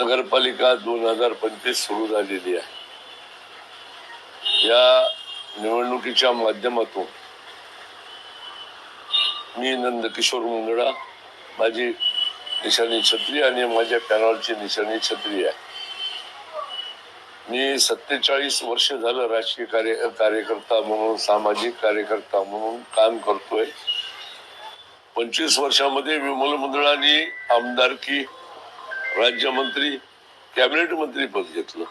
नगरपालिका 2025 सुरू झालेली आहे। या निवडणुकीच्या माध्यमातून मी नंदकिशोर मुंदडा, माझी निशाणी छत्री आणि माझ्या पॅनलची निशाणी छत्री आहे। मी 47 वर्ष झालं राजकीय कार्यकर्ता म्हणून, सामाजिक कार्यकर्ता म्हणून काम करतोय। 25 वर्षामध्ये विमल मुंदडांनी आमदारकी, राज्यमंत्री, कॅबिनेट मंत्री पद घेतलं,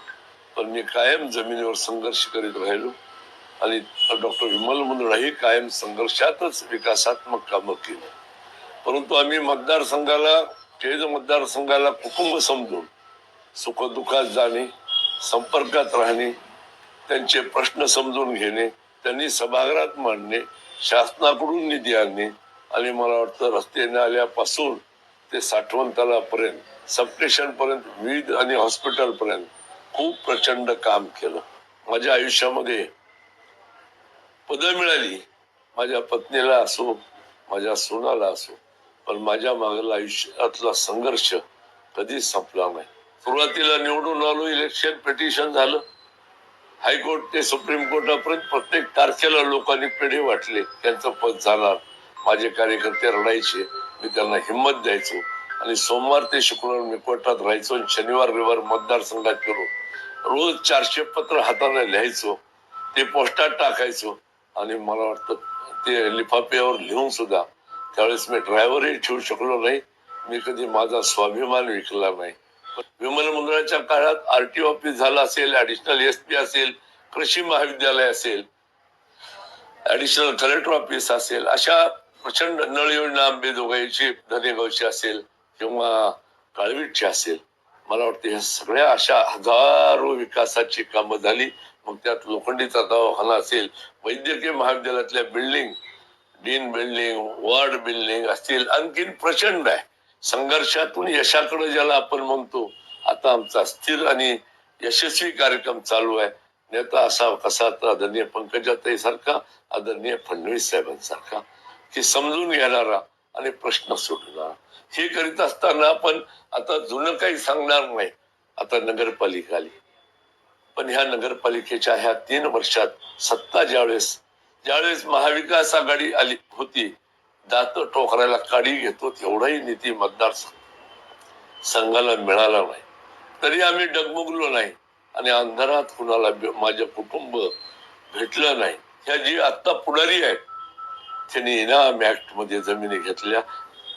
पण मी कायम जमिनीवर संघर्ष करीत राहिलो आणि डॉक्टर विमल मुंदडाही कायम संघर्षातच विकासात्मक कामं केली। परंतु आम्ही मतदारसंघाला, केज मतदारसंघाला कुटुंब समजून सुखदुःखात जाणे, संपर्कात राहणे, त्यांचे प्रश्न समजून घेणे, त्यांनी सभागृहात मांडणे, शासनाकडून निधी आणणे आणि मला वाटतं रस्ते नाल्यापासून ते साठवण तलावापर्यंत, सबस्टेशन पर्यंत, वीज आणि हॉस्पिटल पर्यंत खूप प्रचंड काम केलं। माझ्या आयुष्यामध्ये पदं मिळाली, माझ्या पत्नीला असो, माझ्या सोनाला असो, पण माझ्या मागला आयुष्यातला संघर्ष कधीच संपला नाही। सुरुवातीला निवडून आलो, इलेक्शन पिटिशन झालं, हायकोर्ट ते सुप्रीम कोर्टापर्यंत प्रत्येक तारखेला लोकांनी पेढे वाटले, त्यांचं पद जाणार। माझे कार्यकर्ते रडायचे, मी त्यांना हिंमत द्यायचो आणि सोमवार ते शुक्रवार मी कोर्टात राहायचो आणि शनिवार रविवार मतदारसंघात फिरून रोज 400 पत्र हाताने लिहायचो, ते पोस्टात टाकायचो आणि मला वाटतं ते लिफाफ्यावर लिहून सुद्धा त्यावेळेस मी ड्रायव्हरही ठेवू शकलो नाही। मी कधी माझा स्वाभिमान विकला नाही। विमल मुंदडाच्या काळात आरटीओ ऑफिस झालं असेल, ऍडिशनल एसपी असेल, कृषी महाविद्यालय असेल, ऍडिशनल कलेक्टर ऑफिस असेल, अशा प्रचंड नळ योजना अंबेजोगाईची, धनेगावची असेल किंवा काळवीटची असेल, मला वाटतं ह्या सगळ्या अशा हजारो विकासाची कामं झाली। मग त्यात लोखंडीचा दवाखाना असेल, वैद्यकीय महाविद्यालयातल्या building, dean building, ward building असतील, आणखीन प्रचंड आहे। संघर्षातून यशाकडे ज्याला आपण म्हणतो, आता आमचा स्थिर आणि यशस्वी कार्यक्रम चालू आहे। नेता असा कसा तर आदरणीय पंकजाताई सारखा, आदरणीय फडणवीस साहेबांसारखा, की समजून घेणारा आणि प्रश्न सोडवणारा। हे करीत असताना आपण आता जुनं काही सांगणार नाही। आता नगरपालिका आली, पण ह्या नगरपालिकेच्या ह्या 3 वर्षात सत्ता ज्यावेळेस महाविकास आघाडी आली होती, दात टोकरायला काडी घेतो तेवढाही निधी मतदार संघाला मिळाला नाही, तरी आम्ही डगमगलो नाही आणि अंधारात कुणाला माझं कुटुंब भेटलं नाही। ह्या जी आता पुढारी आहेत त्यांनी इनाम ऍक्ट मध्ये जमिनी घेतल्या,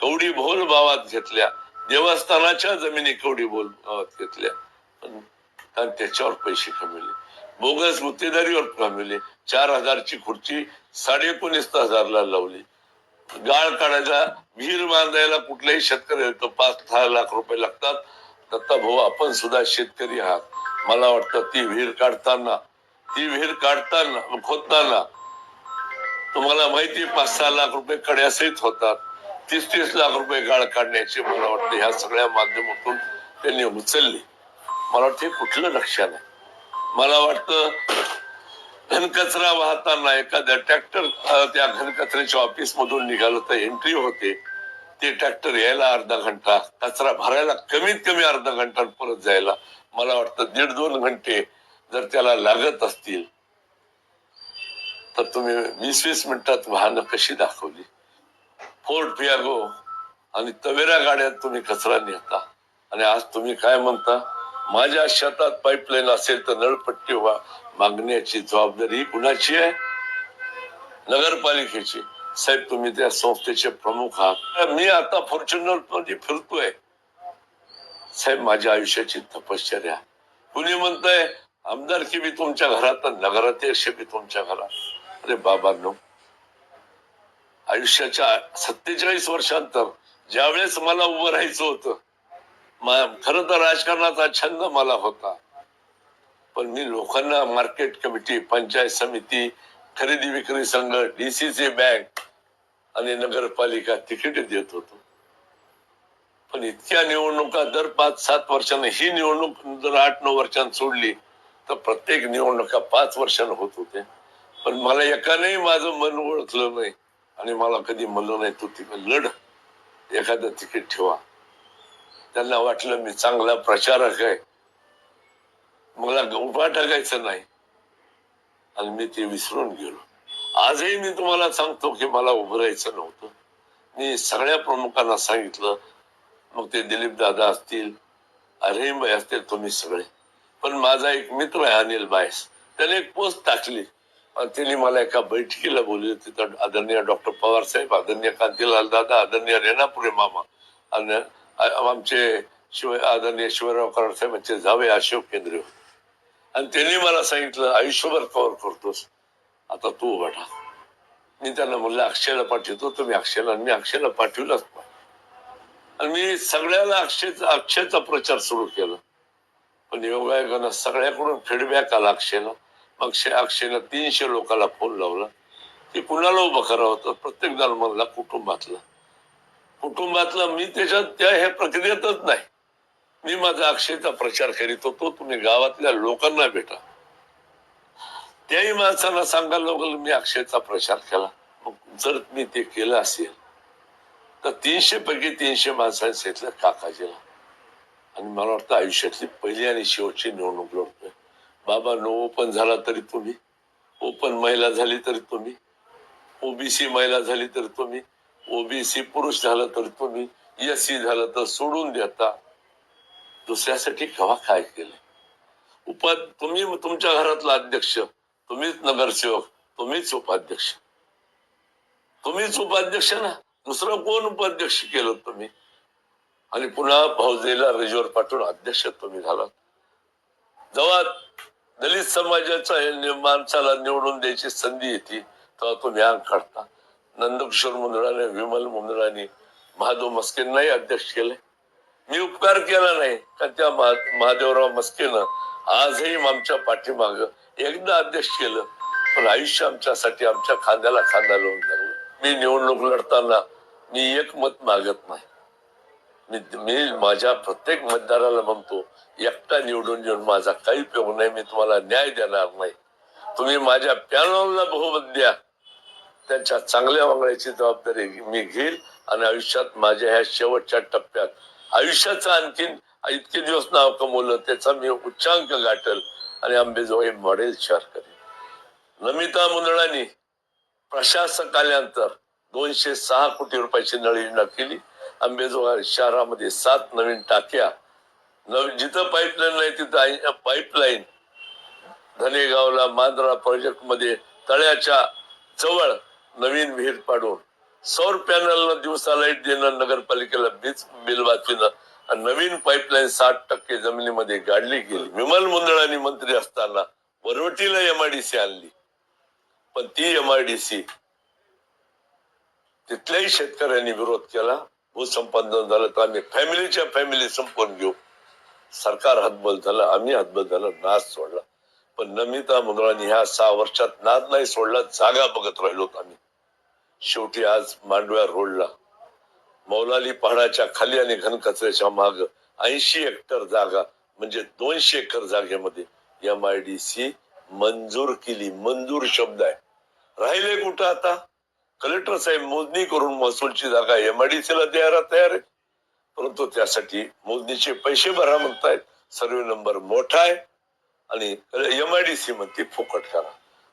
कवडी भोल भावात घेतल्या, देवस्थानाच्या जमिनी कवडी भोल भावात घेतल्या, पण त्याच्यावर पैसे कमवले, बोगस गुत्तेदारीवर कमवले। 4000ची खुर्ची 19,500 लावली। गाळ काढायला, विहीर बांधायला कुठल्याही शेतकरी 5-6 लाख रुपये लागतात। दत्ता भाऊ, आपण सुद्धा शेतकरी आहात, मला वाटतं ती विहीर काढताना खोदताना तुम्हाला माहिती 5-6 लाख रुपये कड्यासहित होतात। 30-30 लाख रुपये गाळ काढण्याचे मला वाटतं ह्या सगळ्या माध्यमातून त्यांनी उचलली। मला वाटतं कुठलं लक्ष नाही। मला वाटतं घनकचरा वाहताना एखाद्या ट्रॅक्टर त्या घनकचऱ्याच्या ऑफिस मधून निघालं तर एंट्री होते, ते ट्रॅक्टर यायला अर्धा घंटा, कचरा भरायला कमीत कमी अर्धा घंटा, परत जायला मला वाटतं 1.5-2 घंटे जर त्याला लागत असतील तर तुम्ही 20-20 मिनिटात वाहनं कशी दाखवली। फोर्ड फियागो आणि तवेरा गाड्यात तुम्ही कचरा नेता आणि आज तुम्ही काय म्हणता, माझ्या शेतात पाईपलाईन असेल तर नळपट्टी मागण्याची जबाबदारी कुणाची आहे? नगरपालिकेची। साहेब, तुम्ही त्या संस्थेचे प्रमुख आहात। मी आता फॉर्च्युनर मध्ये फिरतोय साहेब, माझ्या आयुष्याची तपश्चर्या। कुणी म्हणतंय आमदारकी बी तुमच्या घरात, नगराध्यक्ष बी तुमच्या घरात। अरे बाबांनो, आयुष्याच्या 47 वर्षांतर ज्यावेळेस मला उभं राहायचं होतं, खरं तर राजकारणाचा छंद मला होता, पण मी लोकांना मार्केट कमिटी, पंचायत समिती, खरेदी विक्री संघ, डीसीसी बँक आणि नगरपालिका तिकीट देत होतो। पण इतक्या निवडणुका दर 5-7 वर्षांनी, ही निवडणूक जर 8-9 वर्षांनी सोडली तर प्रत्येक निवडणुका 5 वर्षांनी होत होते, पण मला एकानेही माझं मन ओळखलं नाही आणि मला कधी म्हणलं नाही तू तिकडे लढ, एखादं तिकीट ठेवा। त्यांना वाटलं मी चांगला प्रचारक आहे, मला उभा टाकायचं नाही, आणि मी ते विसरून गेलो. आजही मी तुम्हाला सांगतो की मला उभं राहायचं नव्हतं. मी सगळ्या प्रमुखांना सांगितलं, मग ते दिलीप दादा असतील, अरहिमभाई असतील, तुम्ही सगळे. पण माझा एक मित्र आहे अनिल बायस, त्याने एक पोस्ट टाकली आणि त्यांनी मला एका बैठकीला बोलले. तिथं आदरणीय डॉक्टर पवार साहेब, आदरणीय कांतीलाल दादा, आदरणीय रेणापुरे मामा आणि आमचे आदरणीय शिवराव कराड साहेबांचे जावे अशोक केंद्रे, आणि त्यांनी मला सांगितलं आयुष्यभर कव्हर करतोस, आता तू उभा टाक. मी त्यांना म्हणलं अक्षयला पाठवतो, तुम्ही अक्षयला. मी अक्षयला पाठवलंच नाही, आणि मी सगळ्याला अक्षयचा प्रचार सुरू केला. पण योगायोगानं सगळ्याकडून फीडबॅक आला अक्षयला. मग अक्षयला 300 लोकांना फोन लावला की कुणाला उभं करावं होतं. प्रत्येक जण म्हणला कुटुंबातला. मी त्याच्यात त्या ह्या प्रक्रियेतच नाही. मी माझा अक्षयचा प्रचार करीत होतो. तुम्ही गावातल्या लोकांना भेटा, त्याही माणसांना सांगायला लागलो मी अक्षयचा प्रचार केला. मग जर मी ते केलं असेल तर 300 पैकी 300 माणसांनी सांगितलं काकाजीला. आणि मला वाटतं आयुष्यातली पहिली आणि शेवटची निवडणूक लढतोय. बाबा, नो ओपन झाला तरी तुम्ही, ओपन महिला झाली तरी तुम्ही, ओबीसी महिला झाली तरी तुम्ही, ओबीसी पुरुष झालं तर तुम्ही, एससी झालं तर सोडून देता. दुसऱ्यासाठी केव्हा काय केलं? तुम्ही तुमच्या घरातला अध्यक्ष, तुम्हीच नगरसेवक, तुम्हीच उपाध्यक्ष ना. दुसरं कोण उपाध्यक्ष केलं तुम्ही? आणि पुन्हा फौजेला रिजवर पाठवून अध्यक्ष तुम्ही झालात. जेव्हा दलित समाजाच्या माणसाला निवडून द्यायची संधी येते तेव्हा तुम्ही अंग काढता. नंदकिशोर मुंदडाने, विमल मुंदडाने महादेव मस्केंनाही अध्यक्ष केले. मी उपकार केला नाही का त्या महादेवराव मस्केनं आजही आमच्या पाठीमाग एकदा अध्यक्ष केलं, पण आयुष्य आमच्यासाठी आमच्या खांद्याला खांदा लावून धरलं. मी निवडणूक लढताना मी एक मत मागत नाही. मी माझ्या प्रत्येक मतदाराला म्हणतो, एकटा निवडून येऊन माझा काही उपयोग नाही, मी तुम्हाला न्याय देणार नाही. तुम्ही माझ्या पॅनलला बहुमत द्या, त्यांच्या चांगल्या वागण्याची जबाबदारी मी घेईल. आणि आयुष्यात माझ्या ह्या शेवटच्या टप्प्यात आयुष्याचं आणखीन इतके दिवस नाव कमवलं, त्याचा मी उच्चांक गाठल आणि अंबेजोगाई मॉडेल शेअर करेन. नमिता मुंदडांनी प्रशासक आल्यानंतर 206 कोटी रुपयाची नळ योजना केली. अंबेजोगाई शहरामध्ये 7 नवीन टाक्या, जिथं पाईपलाईन नाही तिथं पाईपलाईन. धनेगावला मांजरा प्रोजेक्ट मध्ये तळ्याच्या जवळ नवीन विहीर पाडून सौर पॅनल दिवसा लाईट देणं नगरपालिकेला बिल वाचविणं, आणि नवीन पाईपलाईन 60% जमिनीमध्ये गाडली गेली. विमल मुंदडांनी मंत्री असताना वरवटीला MIDC आणली, पण ती MIDC तिथल्याही शेतकऱ्यांनी विरोध केला. भूसंपादन झालं तर आम्ही फॅमिली संपवून घेऊ. सरकार हतबल झालं, आम्ही हतबल झालं, नाच सोडला. पण नमिता मुंदडांनी ह्या 6 वर्षात नाद नाही सोडला, जागा बघत राहिलो आम्ही. शेवटी आज मांडव्या रोडला मौलाली पहाडाच्या खाली आणि घनकचऱ्याच्या माग 80 हेक्टर जागा म्हणजे 200 एकर जागेमध्ये MIDC मंजूर केली. मंजूर शब्द आहे. राहिले कुठं आता? कलेक्टर साहेब मोजणी करून महसूलची जागा MIDC ला द्यायला तयार आहे, परंतु त्यासाठी मोजणीचे पैसे भरा म्हणतायत. सर्वे नंबर मोठा आहे आणि MIDC म्हणते फुकट करा.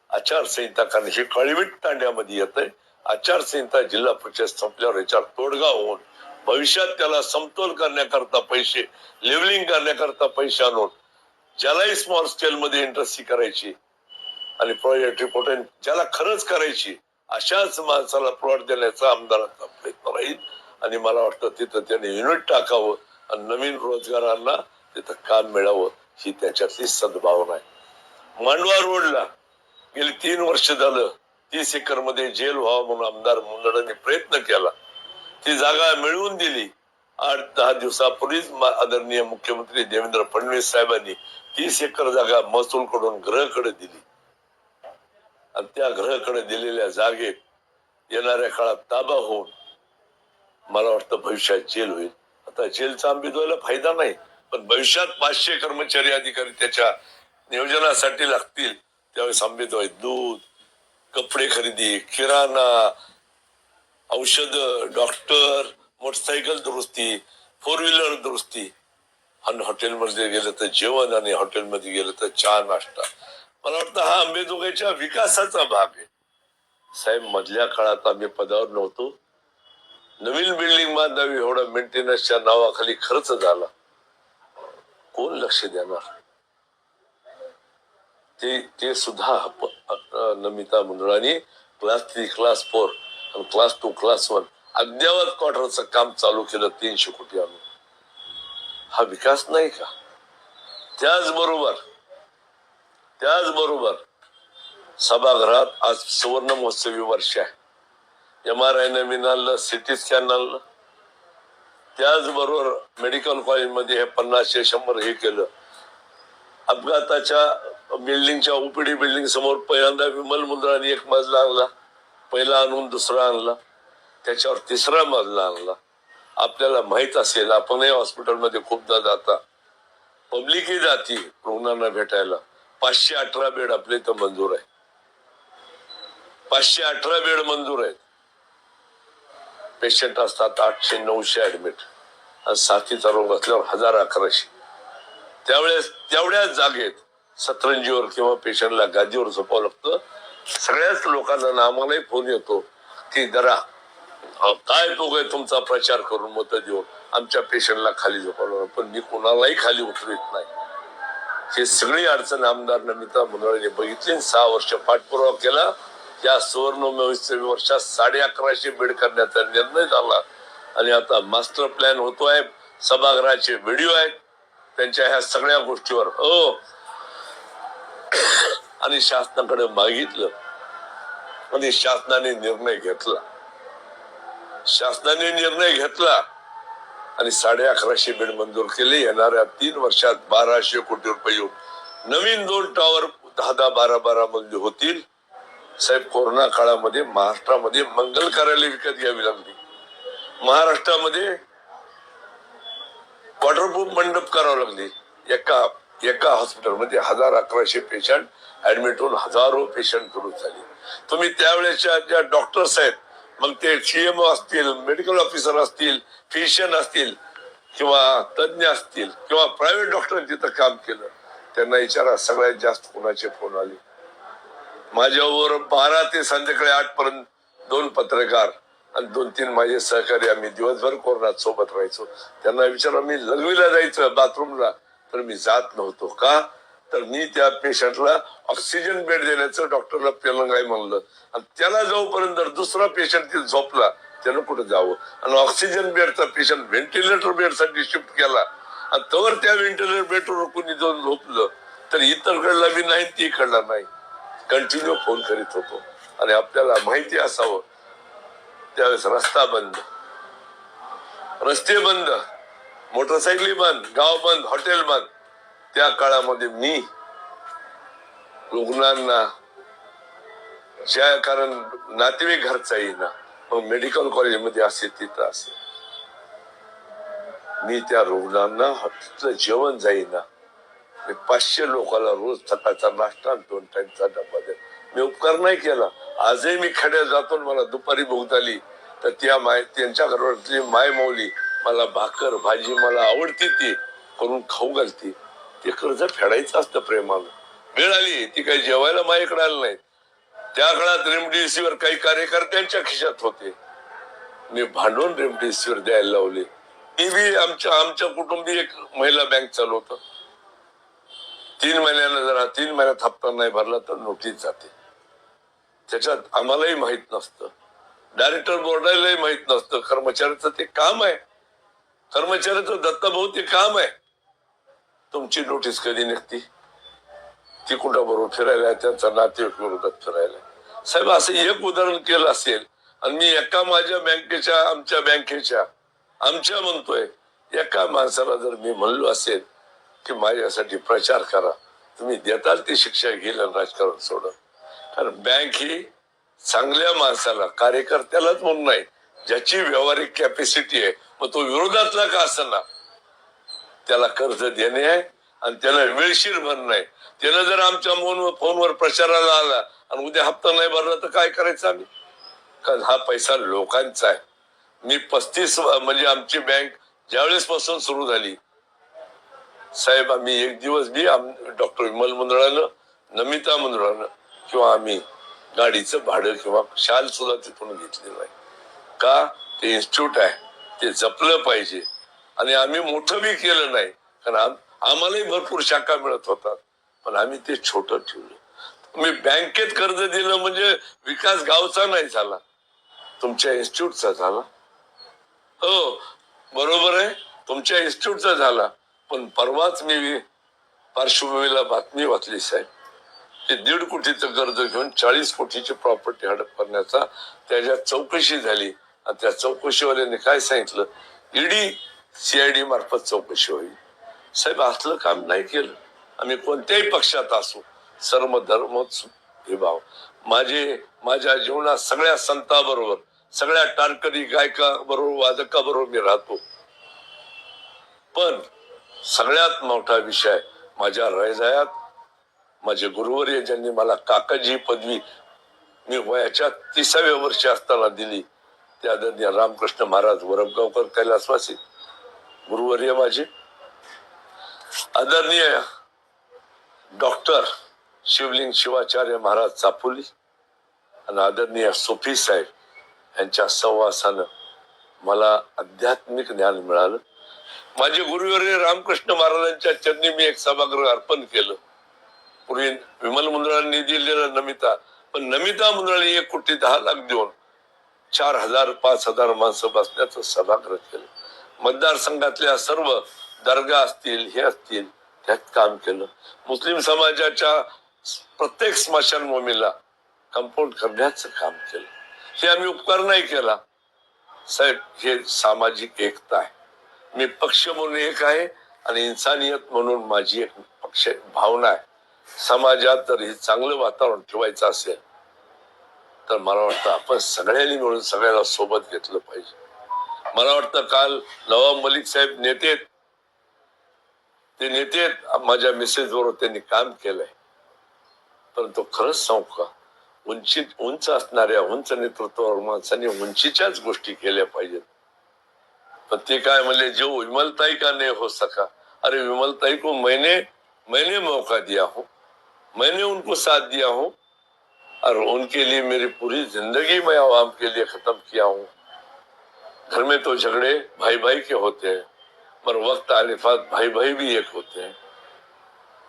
आचारसंहिता कारण हे कळीवीट तांड्यामध्ये येत आहे. आचारसंहिता जिल्हा परिषद संपल्यावर याच्यावर तोडगा होऊन भविष्यात त्याला समतोल करण्याकरता पैसे, लेवलिंग करण्याकरता पैसे आणून ज्यालाही स्मॉल स्केल मध्ये इंडस्ट्री करायची आणि प्रोजेक्ट रिपोर्ट ज्याला खरंच करायची अशाच माणसाला प्लॉट देण्याचा आमदारांचा प्रयत्न राहील. आणि मला वाटतं तिथं त्याने युनिट टाकावं आणि नवीन रोजगारांना तिथं काम मिळावं, ही त्याच्यातली सद्भावना आहे. मांडवा रोडला गेली 3 वर्ष झालं 30 एकर मध्ये जेल व्हावं म्हणून आमदार मुंदडांनी प्रयत्न केला. ती जागा मिळवून दिली. 8-10 दिवसापूर्वीच आदरणीय मुख्यमंत्री देवेंद्र फडणवीस साहेबांनी 30 एकर जागा महसूल कडून ग्रहकडे दिली. आणि त्या ग्रहकडे दिलेल्या जागेत येणाऱ्या काळात ताबा होऊन मला वाटतं भविष्यात जेल होईल. आता जेलचा अंबिजोगाईला फायदा नाही, पण भविष्यात 500 कर्मचारी अधिकारी त्याच्या नियोजनासाठी लागतील. त्यावेळेस अंबिजोगाई दूध, कपडे खरेदी, किराणा, औषध, डॉक्टर, मोटरसायकल दुरुस्ती, फोर व्हीलर दुरुस्ती, आणि हॉटेलमध्ये गेलं तर जेवण, आणि हॉटेलमध्ये गेलं तर चहा नाश्ता. मला वाटतं हा अंबेजोगाईच्या विकासाचा भाग आहे. साहेब, मधल्या काळात आम्ही पदावर नव्हतो, नवीन बिल्डिंग बांधावी एवढा मेंटेनन्सच्या नावाखाली खर्च झाला. कोण लक्ष देणार? ते सुद्धा नमिता मंडळाने क्लास 3, क्लास 4 आणि क्लास 2, क्लास 1 अद्यावत क्वार्टरचं काम चालू केलं 300 कोटी आणून. हा विकास नाही का? त्याचबरोबर सभागृहात आज सुवर्ण महोत्सवी वर्ष आहे. MRI नवीन आणलं, सिटी स्कॅन आणलं. त्याचबरोबर मेडिकल कॉलेजमध्ये हे 50-100 हे केलं. अपघाताच्या बिल्डिंगच्या OPD बिल्डिंग समोर पहिल्यांदा विमल मुंद्राने एक मजला आणला, पहिला आणून दुसरा आणला, त्याच्यावर तिसरा मजला आणला. आपल्याला माहित असेल, आपणही हॉस्पिटलमध्ये खूपदा जाता, पब्लिकही जाती रुग्णांना भेटायला. 518 बेड आपले इथं मंजूर आहे. 518 बेड मंजूर आहेत. पेशंट असतात 800-900 ऍडमिट, आणि साथीचा रोग असल्यावर 1000-1100. त्यावेळेस तेवढ्याच जागेत सतरंजीवर किंवा पेशंटला गादीवर झोपावं लागतं. सगळ्याच लोकांना, आम्हालाही फोन येतो की जरा काय आहे तुमचा प्रचार करून मत देऊन आमच्या पेशंटला खाली झोपावलं, पण मी कोणालाही खाली उतरत नाही. ही सगळी अडचण आमदार नमिता मंडळाने बघितली. 6 वर्ष पाठपुरावा केला. या सुवर्ण महोत्सवी वर्षात 1150 बेड करण्याचा निर्णय झाला, आणि आता मास्टर प्लॅन होतोय. सभागृहाचे व्हिडिओ आहेत त्यांच्या ह्या सगळ्या गोष्टीवर. आणि शासनाकडे मागितलं, आणि शासनाने निर्णय घेतला आणि 1150 बेड मंजूर केले. येणाऱ्या 3 वर्षात 1200 कोटी रुपये येऊन नवीन 2 टॉवर 10-12 मजली होतील. साहेब, कोरोना काळामध्ये महाराष्ट्रामध्ये मंगल कार्यालय विकत घ्यावी लागली. महाराष्ट्रामध्ये वॉटरप्रूफ मंडप करावं लागले. एका हॉस्पिटलमध्ये 1000-1100 पेशंट ऍडमिट होऊन हजारो पेशंट दुरुस्त झाले. तुम्ही त्यावेळेच्या ज्या डॉक्टर्स आहेत, मग ते CMO असतील, मेडिकल ऑफिसर असतील, फिजिशियन असतील, किंवा तज्ञ असतील, किंवा प्रायव्हेट डॉक्टर तिथं काम केलं, त्यांना विचारा सगळ्यात जास्त कोणाचे फोन आले. माझ्यावर 12 ते संध्याकाळी 8 पर्यंत 2 पत्रकार आणि 2-3 माझे सहकारी, आम्ही दिवसभर कोरोनात सोबत राहायचो. त्यांना विचारा, मी लघवीला जायचं बाथरूमला, तर मी जात नव्हतो. का? तर मी त्या पेशंटला ऑक्सिजन बेड देण्याचं डॉक्टरला पेलंगाई म्हणलं, आणि त्याला जाऊपर्यंत दुसरा पेशंट तिथे झोपला, त्यानं कुठे जावं. आणि ऑक्सिजन बेडचा पेशंट व्हेंटिलेटर बेडसाठी शिफ्ट केला, आणि तवर त्या व्हेंटिलेटर बेडवर कुणी जाऊन झोपलं तर इतरकडला बी नाही, तीकडला नाही. कंटिन्यू फोन करीत होतो. आणि आपल्याला माहिती असावं, त्यावेळेस रस्ते बंद, मोटरसायकली बंद, गाव बंद, हॉटेल बंद. त्या काळामध्ये मी रुग्णांना, ज्या कारण नातेवाईक घरचा येईना, मग मेडिकल कॉलेजमध्ये असे तिथं असे, मी त्या रुग्णांना तिथलं जेवण जाईना. मी 500 लोकांना रोज सकाळचा नाश्ता 2 टाइमचा डबा दे. मी उपकार नाही केला. आजही मी खेड्यात जातो, मला दुपारी भूक झाली तर त्यांच्या घरावरची माय माऊली मला भाकर भाजी मला आवडती ती करून खाऊ घालती. ते कर्ज फेडायचं असतं प्रेमानं. वेळ आली, ती काही जेवायला माझ्याकडे आलं नाही. त्या काळात रेमडेसिवीर काही कार्यकर्त्यांच्या खिशात होते. मी भांडून रेमडेसिवीर द्यायला लावले. मी बी आमच्या कुटुंबी एक महिला बँक चालवतो. 3 महिन्याला जरा 3 महिन्यात हप्ता नाही भरला तर नोटीस जाते. त्याच्यात आम्हालाही माहित नसतं, डायरेक्टर बोर्डालाही माहित नसतं. कर्मचाऱ्याचं ते काम आहे, कर्मचाऱ्याचं दत्तभाऊ ते काम आहे. तुमची नोटीस कधी निघते? ती कुठं बरोबर फिरायला, त्यांचा नातेवाईक विरोधात फिरायला. साहेब, असं एक उदाहरण केलं असेल, आणि मी एका माझ्या बँकेच्या, आमच्या म्हणतोय, एका माणसाला जर मी म्हणलो असेल की माझ्यासाठी प्रचार करा, तुम्ही देताल ती शिक्षा घेईल आणि राजकारण सोडा. कारण बँक ही चांगल्या माणसाला, कार्यकर्त्यालाच म्हणून नाही, ज्याची व्यावहारिक कॅपॅसिटी आहे, मग तो विरोधातला का असना, त्याला कर्ज देणे आहे, आणि त्याला वेळशीर भरणं आहे. त्यानं जर आमच्या फोनवर प्रचाराला आला आणि उद्या हप्ता नाही भरला तर काय करायचं आम्ही? कारण हा पैसा लोकांचा आहे. मी 35 म्हणजे आमची बँक ज्यावेळेस पासून सुरू झाली साहेब, आम्ही एक दिवस बी डॉक्टर विमल मुंदळानं, नमिता मुंदळानं किंवा आम्ही गाडीचं भाडं किंवा शाल सुद्धा तिथून घेतलेलं नाही. का? ते इन्स्टिट्यूट आहे, ते जपलं पाहिजे. आणि आम्ही मोठं बी केलं नाही, कारण आम्हालाही भरपूर शाखा मिळत होतात, पण आम्ही ते छोटं ठेवलं. तुम्ही बँकेत कर्ज दिलं म्हणजे विकास गावचा नाही झाला, तुमच्या इन्स्टिट्यूटचा झाला. हो बरोबर आहे, तुमच्या इन्स्टिट्यूटचा झाला. पण परवाच मी पार्श्वभूमीला बातमी वाचली साहेब, ते 1.5 कोटीचं कर्ज घेऊन 40 कोटीची प्रॉपर्टी हडप करण्याचा त्याच्या चौकशी झाली. आणि त्या चौकशीवाल्याने काय सांगितलं, ईडी CID मार्फत चौकशी होईल. साहेब असलं काम नाही केलं. आम्ही कोणत्याही पक्षात असू, सर्व धर्म विभाव, माझ्या जीवनात सगळ्या संतांबरोबर, सगळ्या टारकरी गायका बरोबर, वादका बरोबर मी राहतो. पण सगळ्यात मोठा विषय माझ्या हृदयात माझे गुरुवर्य ज्यांनी मला काकाजी पदवी मी वयाच्या 30व्या वर्षी असताना दिली, ते आदरणीय रामकृष्ण महाराज वरपगावकर कैलासवासी गुरुवर्य, माझे आदरणीय डॉक्टर शिवलिंग शिवाचार्य महाराज चापोली आणि आदरणीय सोफी साहेब यांच्या सहवासानं मला आध्यात्मिक ज्ञान मिळालं. माझे गुरुवर्य रामकृष्ण महाराजांच्या चरणी मी एक सभागृह अर्पण केलं. पूर्वी विमल मुंदळांनी दिलेलं नमिता, पण नमिता मुंदळांनी 1,10,00,000 देऊन 4,000-5,000 माणसं बसण्याचं सभागृह केलं. मतदारसंघातल्या सर्व दर्गा असतील, हे असतील, त्यात काम केलं. मुस्लिम समाजाच्या प्रत्येक स्मशानभूमीला कंपाऊंड करण्याचं काम केलं. हे आम्ही उपकार नाही केला साहेब, हे सामाजिक एकता आहे. मी पक्ष म्हणून एक आहे आणि इन्सानियत म्हणून माझी एक पक्ष भावना आहे. समाजात जर हे चांगलं वातावरण ठेवायचं असेल तर मला वाटतं आपण सगळ्यांनी मिळून सगळ्याला सोबत घेतलं पाहिजे. मला वाटतं काल नवाब मलिक साहेब नेते माझ्या मिसेस बरोबर त्यांनी काम केलंय. परंतु खरंच सांगू का, उंच असणाऱ्या उंच नेतृत्वावर माणसांनी उंचीच्याच गोष्टी केल्या पाहिजेत. पण ते काय म्हणले, जो विमलताई का नहीं हो सका, अरे विमलताई को मैंने मौका दिया हूं, मैंने उनको साथ दिया हूं और उनके लिए मेरी पूरी जिंदगी मैं आवाम के लिए खत्म किया हूं. घर में तो झगड़े भाई भाई के होते हैं, पर वक्त आने पर भाई भाई भी एक होते हैं.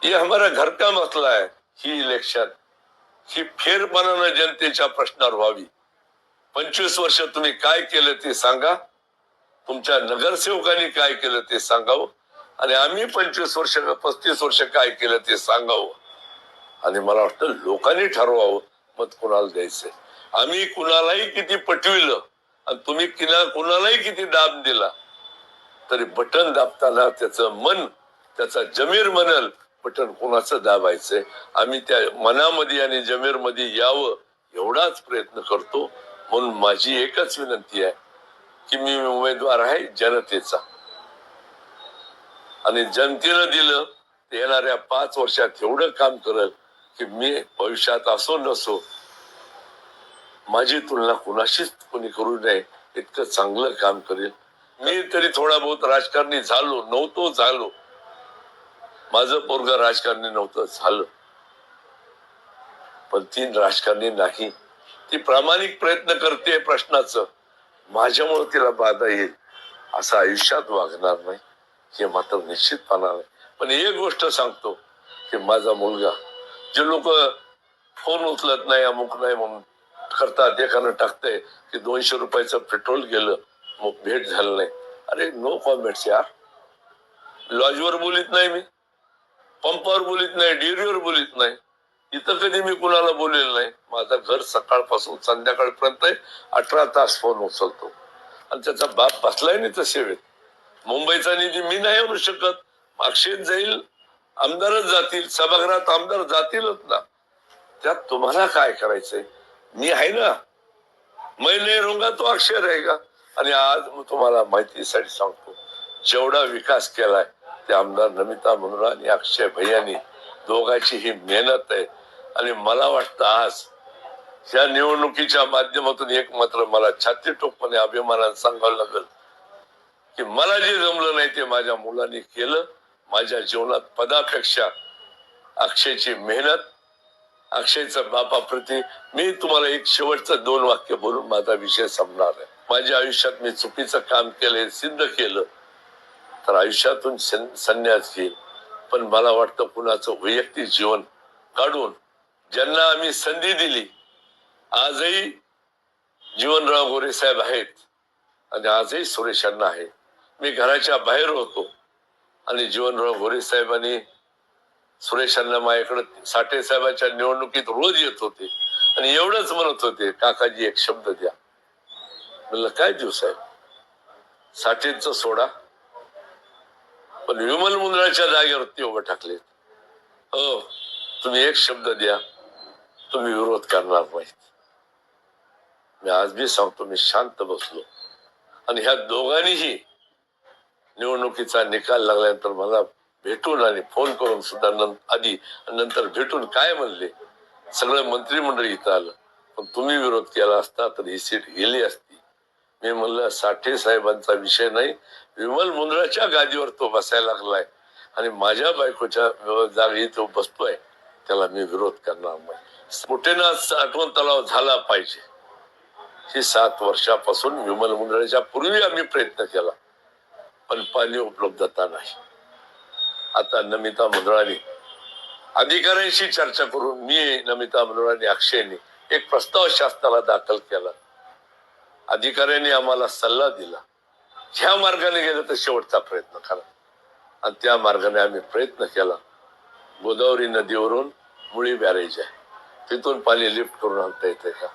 ये हमारा घर का मसला है. ही इलेक्शन ही फेरपणानं जनतेच्या प्रश्नावर व्हावी. 25 वर्ष तुम्ही काय केलं ते सांगा, तुमच्या नगरसेवकांनी काय केलं ते सांगावं, आणि आम्ही 25 वर्ष 35 वर्ष काय केलं ते सांगावं. आणि मला वाटतं लोकांनी ठरवावं मत कुणाला द्यायचंय. आम्ही कुणालाही किती पटविलं आणि तुम्ही कुणालाही किती दाब दिला तरी बटन दाबताना त्याचं मन, त्याचा जमीर म्हणल बटन कुणाचं दाबायचंय. आम्ही त्या मनामध्ये आणि जमीर मध्ये यावं एवढाच प्रयत्न करतो. म्हणून माझी एकच विनंती आहे की मी उमेदवार आहे जनतेचा, आणि जनतेनं दिलं ते येणाऱ्या 5 वर्षात एवढं काम करेल की मी भविष्यात असो नसो माझी तुलना कुणाशीच कोणी करू नये इतकं चांगलं काम करेल. मी तरी थोडा बहुत राजकारणी झालो, माझं पोरगा राजकारणी नव्हतं झालं, पण ती राजकारणी नाही. ती प्रामाणिक प्रयत्न करते प्रश्नाचं, माझ्यामुळे तिला बाधा येईल असं आयुष्यात वागणार नाही, हे मात्र निश्चितपणा आहे. पण एक गोष्ट सांगतो की माझा मुलगा, जे लोक फोन उचलत नाही अमुक नाही म्हणून करतात, एखादं टाकतंय की 200 रुपयाचं पेट्रोल गेलं मग भेट झालं नाही, अरे नो कॉमेंट्स यार. लॉजवर बोलित नाही मी, पंपावर बोलित नाही, डेअरीवर बोलित नाही, इथं कधी मी कुणाला बोललेलं नाही. माझं घर सकाळपासून संध्याकाळपर्यंत 18 तास फोन उचलतो, आणि त्याचा बाप बसलाय नाही तर सेवेत. मुंबईचा निधी मी नाही आणू शकत, मागशेत जाईल, आमदारच जातील, सभागृहात आमदार जातीलच ना. त्यात तुम्हाला काय करायचंय, मी आहे ना, मैं नहीं रहूंगा तो अक्षय रहेगा. आणि आज मी तुम्हाला माहितीसाठी सांगतो, जेवढा विकास केलाय ते आमदार नमिता मुंदळा आणि अक्षय भैयांनी दोघांची ही मेहनत आहे. आणि मला वाटतं आज या निवडणुकीच्या माध्यमातून एक मात्र मला छाती टोकपणे अभिमानाने सांगावं लागेल, की मला जे जमलं नाही ते माझ्या मुलांनी केलं. माझ्या जीवनात पदापेक्षा अक्षयची मेहनत, अक्षयचा बापाप्रती मी तुम्हाला एक शेवटचं 2 वाक्य बोलून माझा विषय संपणार आहे. माझ्या आयुष्यात मी चुकीचं काम केलंय, सिद्ध केलं तर आयुष्यातून संन्यास घेईल. पण मला वाटतं कुणाचं वैयक्तिक जीवन काढून ज्यांना आम्ही संधी दिली, आजही जीवनराव गोरे साहेब आहेत आणि आजही सुरेशांना आहे. मी घराच्या बाहेर होतो आणि जीवनराव गोरे साहेबांनी सुरेशांना माझ्याकडे साठे साहेबांच्या निवडणुकीत रोज येत होते आणि एवढंच म्हणत होते, काकाजी एक शब्द द्या. म्हणलं काय देऊ साहेब? साठेंचं सोडा, पण विमल मुंदळाच्या जागेवर ते उभं टाकले. हो, तुम्ही एक शब्द द्या, तुम्ही विरोध करणार नाहीत. मी आज बी सांगतो, मी शांत बसलो आणि ह्या दोघांनीही निवडणुकीचा निकाल लागल्यानंतर मला भेटून आणि फोन करून सुद्धा आधी नंतर भेटून काय म्हणले, सगळं मंत्रिमंडळ इथं आलं, पण तुम्ही विरोध केला असता तर ही सीट गेली असती. मी म्हणलं साठे साहेबांचा विषय नाही, विमल मुंदळाच्या गादीवर तो बसायला लागलाय आणि माझ्या बायकोच्या जागी तो बसतोय, त्याला मी विरोध करणार नाही. मोठेना आठवण तलाव झाला पाहिजे ही 7 वर्षापासून विमल मुंदळाच्या पूर्वी आम्ही प्रयत्न केला, पण पाणी उपलब्धता नाही. आता नमिता मुंदळांनी अधिकाऱ्यांशी चर्चा करून मी, नमिता मुंदळांनी, अक्षयनी एक प्रस्ताव शासनाला दाखल केला. अधिकाऱ्यांनी आम्हाला सल्ला दिला, ह्या मार्गाने गेलं तर शेवटचा प्रयत्न करा, आणि त्या मार्गाने आम्ही प्रयत्न केला. गोदावरी नदीवरून मुळी बॅरेज आहे, तिथून पाणी लिफ्ट करून आणता येते का?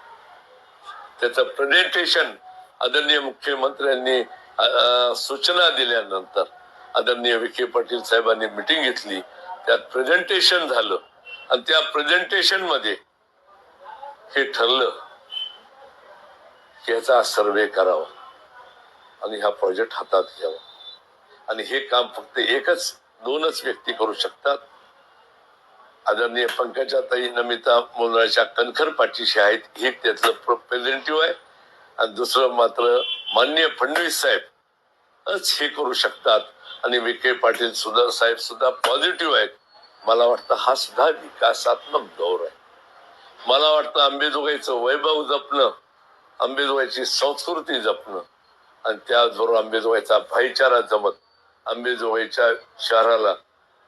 त्याचं प्रेझेंटेशन आदरणीय मुख्यमंत्र्यांनी सूचना दिल्यानंतर आदरणीय विखे पाटील साहेबांनी मिटिंग घेतली, त्यात प्रेझेंटेशन झालं आणि त्या प्रेझेंटेशन मध्ये हे ठरलं की याचा सर्वे करावा आणि हा प्रोजेक्ट हातात घ्यावा. आणि हे काम फक्त 2च व्यक्ती करू शकतात. आदरणीय पंकजाताई नमिता मुंदळाच्या कणखर पाठीशी आहेत, हे त्यातलं रिप्रेझेंटेटिव्ह आहे, आणि दुसरं मात्र माननीय फडणवीस साहेब हे करू शकतात. आणि विखे पाटील सुद्धा साहेब सुद्धा पॉझिटिव्ह आहेत. मला वाटतं हा सुद्धा विकासात्मक दौर आहे. मला वाटतं अंबेजोगाईचं वैभव जपणं, अंबेजोगाईची संस्कृती जपणं आणि त्याचबरोबर अंबेजोगाईचा भाईचारा जमत अंबेजोगाईच्या शहराला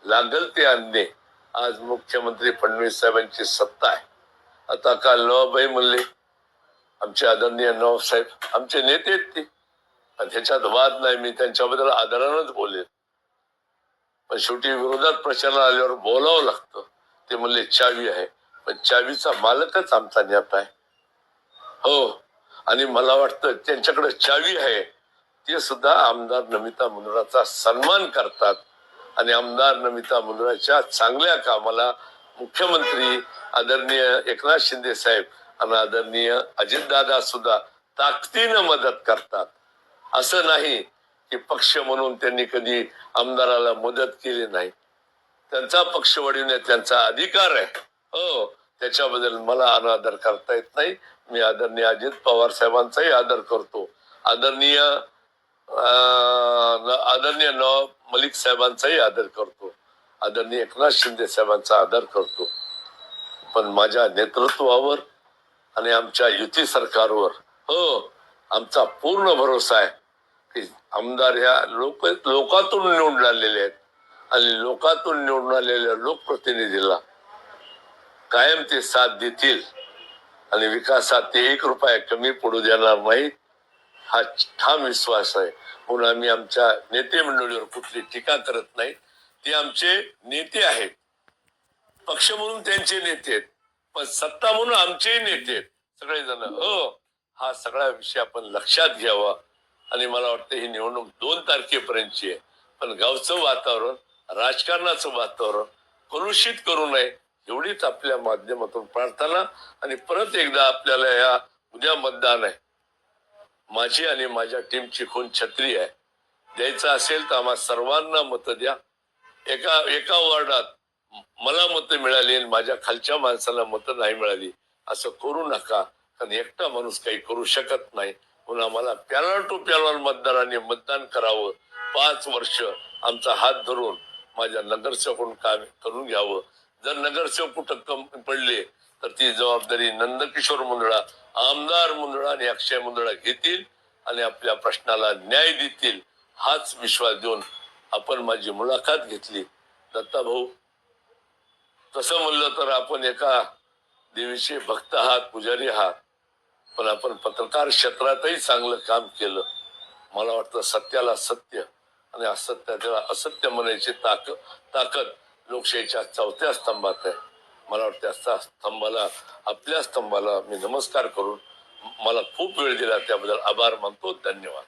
लागल ते आणणे आज मुख्यमंत्री फडणवीस साहेबांची सत्ता आहे. आता काल नवाबाई म्हणले, आमचे आदरणीय नवाब साहेब आमचे नेते आहेत ते, त्याच्यात वाद नाही, मी त्यांच्याबद्दल आदरानच बोलेल, पण शेवटी विरोधात प्रचाराला आल्यावर बोलावं लागतं. ते म्हणले चावी आहे, पण चावीचा मालकच आमचा नेता आहे. हो, आणि मला वाटतं त्यांच्याकडे चावी आहे, ते सुद्धा आमदार नमिता मुंदळाचा सन्मान करतात आणि आमदार नमिता मुंदळाच्या चांगल्या कामाला मुख्यमंत्री आदरणीय एकनाथ शिंदे साहेब आणि आदरणीय अजितदादा सुद्धा ताकदीनं मदत करतात. असं नाही की पक्ष म्हणून त्यांनी कधी आमदाराला मदत केली नाही, त्यांचा पक्ष वाढविणे त्यांचा अधिकार आहे. हो, त्याच्याबद्दल मला अनादर करता येत नाही. मी आदरणीय अजित पवार साहेबांचाही आदर करतो, आदरणीय नवाब मलिक साहेबांचाही आदर करतो, आदरणीय एकनाथ शिंदे साहेबांचा आदर करतो, पण माझ्या नेतृत्वावर आणि आमच्या युती सरकारवर हो आमचा पूर्ण भरोसा आहे की आमदार ह्या लोकातून निवडून आलेले आहेत आणि लोकातून निवडून आलेल्या लोकप्रतिनिधीला कायम ते साथ देतील आणि विकासात ते 1 रुपया कमी पडू देणार नाही, हा ठाम विश्वास आहे. म्हणून आम्ही आमच्या नेते मंडळीवर कुठली टीका करत नाही. ते आमचे नेते आहेत, पक्ष म्हणून त्यांचे नेते आहेत, पण सत्ता म्हणून आमचेही नेते आहेत सगळेजण. हो, हा सगळा विषय आपण लक्षात घ्यावा. आणि मला वाटतं ही निवडणूक 2 तारखेपर्यंतची आहे, पण गावचं वातावरण, राजकारणाचं वातावरण कलुषित करू नये एवढीच आपल्या माध्यमातून प्रार्थना. आणि परत एकदा आपल्याला या उद्या मतदान आहे, माझी आणि माझ्या टीमची खून छत्री आहे. द्यायचं असेल तर आम्हा सर्वांना मत द्या. एका वॉर्डात मला मत मिळाली आणि माझ्या खालच्या माणसाला मत नाही मिळाली असं करू नका, कारण एकटा माणूस काही करू शकत नाही. म्हणून आम्हाला पॅनल टू पॅनल मतदारांनी मतदान करावं, 5 वर्ष आमचा हात धरून माझ्या नगरसेवकांकडून काम करून घ्यावं. जर नगरसेवक कुठं कमी पडले तर ती जबाबदारी नंदकिशोर मुंदडा, आमदार मुंदडा आणि अक्षय मुंदडा घेतील आणि आपल्या प्रश्नाला न्याय देतील, हाच विश्वास देऊन आपण माझी मुलाखत घेतली. दत्ता भाऊ, तसं म्हणलं तर आपण एका देवीचे भक्त आहात, पुजारी आहात, पण आपण पत्रकार क्षेत्रातही चांगलं काम केलं. मला वाटतं सत्याला सत्य आणि असत्याला असत्य म्हणायची ताकद लोकशाहीच्या 4थ्या स्तंभात आहे. मला वाटतं त्या स्तंभाला, आपल्या स्तंभाला मी नमस्कार करून मला खूप वेळ दिला त्याबद्दल आभार मानतो. धन्यवाद.